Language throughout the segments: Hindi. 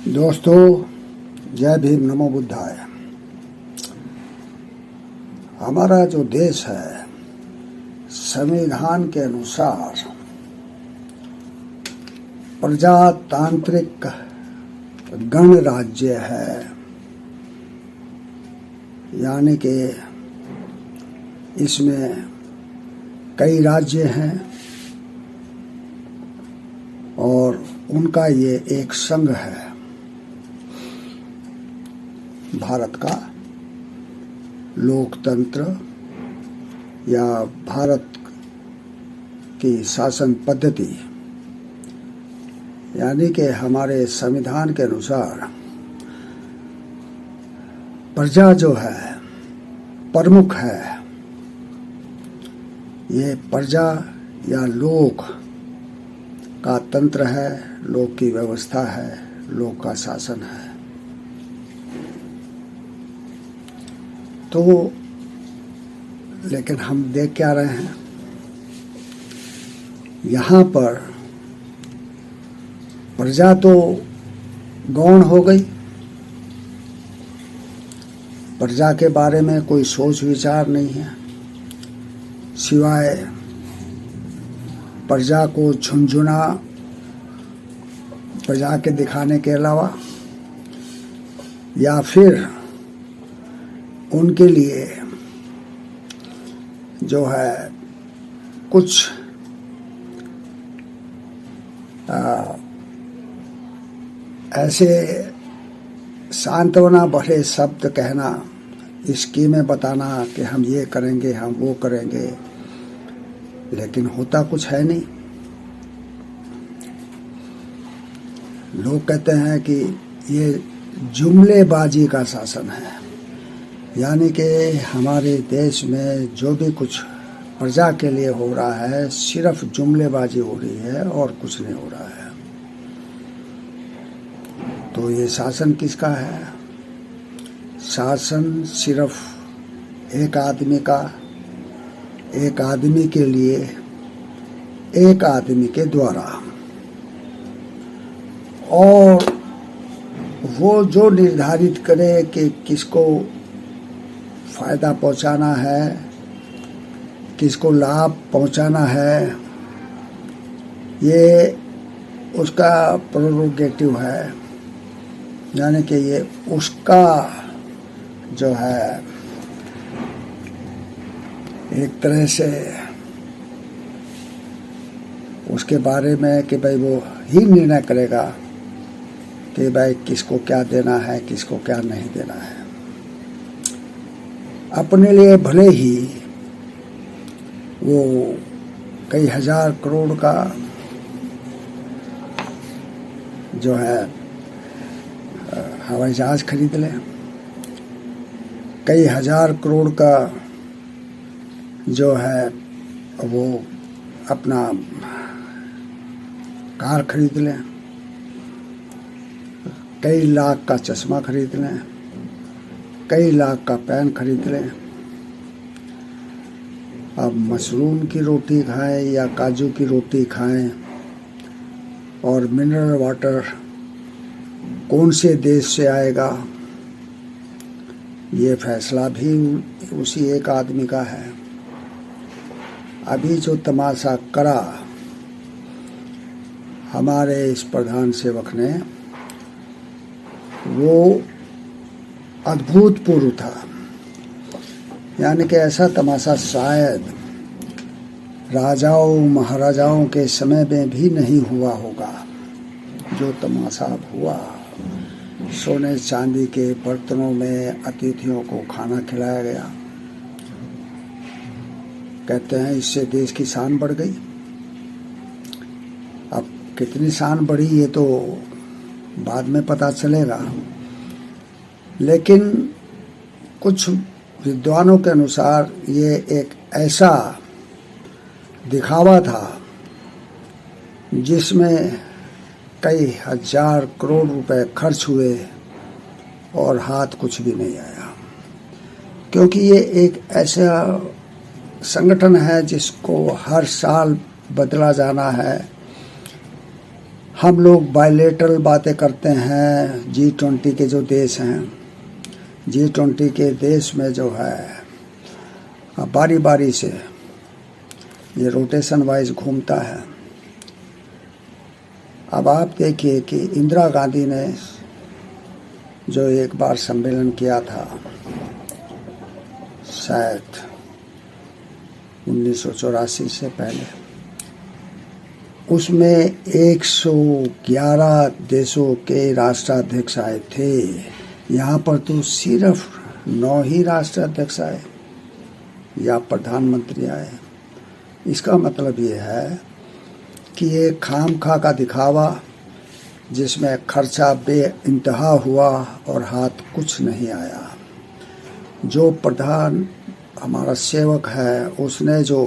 दोस्तों, जय भीम, नमो बुद्धाय। हमारा जो देश है संविधान के अनुसार प्रजातांत्रिक गणराज्य है, यानी कि इसमें कई राज्य हैं और उनका ये एक संघ है। भारत का लोकतंत्र या भारत की शासन पद्धति, यानी कि हमारे संविधान के अनुसार प्रजा जो है प्रमुख है। ये प्रजा या लोक का तंत्र है, लोक की व्यवस्था है, लोक का शासन है। तो लेकिन हम देख क्या रहे हैं, यहाँ पर प्रजा तो गौण हो गई। प्रजा के बारे में कोई सोच विचार नहीं है, सिवाय प्रजा को झुनझुना बजा के दिखाने के अलावा, या फिर उनके लिए जो है कुछ ऐसे सांत्वना भरे शब्द कहना, स्कीमें बताना कि हम ये करेंगे, हम वो करेंगे, लेकिन होता कुछ है नहीं। लोग कहते हैं कि ये जुमलेबाजी का शासन है, यानी कि हमारे देश में जो भी कुछ प्रजा के लिए हो रहा है सिर्फ जुमलेबाजी हो रही है और कुछ नहीं हो रहा है। तो ये शासन किसका है? शासन सिर्फ एक आदमी का, एक आदमी के लिए, एक आदमी के द्वारा, और वो जो निर्धारित करे कि किसको फायदा पहुंचाना है, किसको लाभ पहुंचाना है, ये उसका प्रोरोगेटिव है। यानी कि ये उसका जो है एक तरह से उसके बारे में कि भाई वो ही निर्णय करेगा कि भाई किसको क्या देना है, किसको क्या नहीं देना है। अपने लिए भले ही वो कई हजार करोड़ का जो है हवाई जहाज खरीद लें, कई हजार करोड़ का जो है वो अपना कार खरीद लें, कई लाख का चश्मा खरीद लें, कई लाख का पेन खरीद लें। अब मशरूम की रोटी खाएं या काजू की रोटी खाएं, और मिनरल वाटर कौन से देश से आएगा, ये फैसला भी उसी एक आदमी का है। अभी जो तमाशा करा हमारे इस प्रधान सेवक ने, वो अद्भुतपूर्व था। यानी कि ऐसा तमाशा शायद राजाओं महाराजाओं के समय में भी नहीं हुआ होगा। जो तमाशा अब हुआ, सोने चांदी के बर्तनों में अतिथियों को खाना खिलाया गया। कहते हैं इससे देश की शान बढ़ गई। अब कितनी शान बढ़ी ये तो बाद में पता चलेगा, लेकिन कुछ विद्वानों के अनुसार ये एक ऐसा दिखावा था जिसमें कई हजार करोड़ रुपए खर्च हुए और हाथ कुछ भी नहीं आया। क्योंकि ये एक ऐसा संगठन है जिसको हर साल बदला जाना है, हम लोग बायलेटरल बातें करते हैं। G20 के जो देश हैं, G20 के देश में जो है बारी बारी से ये रोटेशन वाइज घूमता है। अब आप देखिए कि इंदिरा गांधी ने जो एक बार सम्मेलन किया था, शायद 1984 से पहले, उसमें 111 देशों के राष्ट्राध्यक्ष आए थे। यहाँ पर तो सिर्फ 9 ही राष्ट्राध्यक्ष आए या प्रधानमंत्री आए। इसका मतलब ये है कि ये खामखा का दिखावा, जिसमें खर्चा बेइंतहा हुआ और हाथ कुछ नहीं आया। जो प्रधान हमारा सेवक है, उसने जो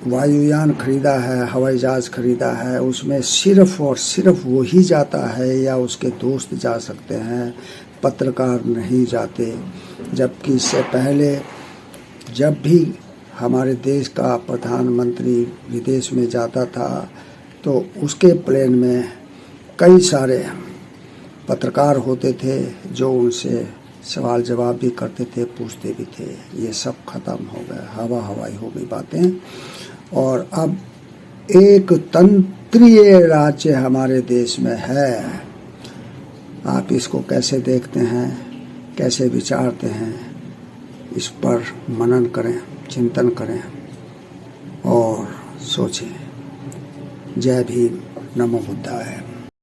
वायुयान खरीदा है, हवाई जहाज खरीदा है, उसमें सिर्फ और सिर्फ वो ही जाता है या उसके दोस्त जा सकते हैं, पत्रकार नहीं जाते। जबकि इससे पहले जब भी हमारे देश का प्रधानमंत्री विदेश में जाता था तो उसके प्लेन में कई सारे पत्रकार होते थे जो उनसे सवाल जवाब भी करते थे, पूछते भी थे। ये सब खत्म हो गया, हवा हवाई हो गई बातें। और अब एक तंत्रीय राज्य हमारे देश में है। आप इसको कैसे देखते हैं, कैसे विचारते हैं, इस पर मनन करें, चिंतन करें और सोचें। जय भीम, नमो बुद्धाय।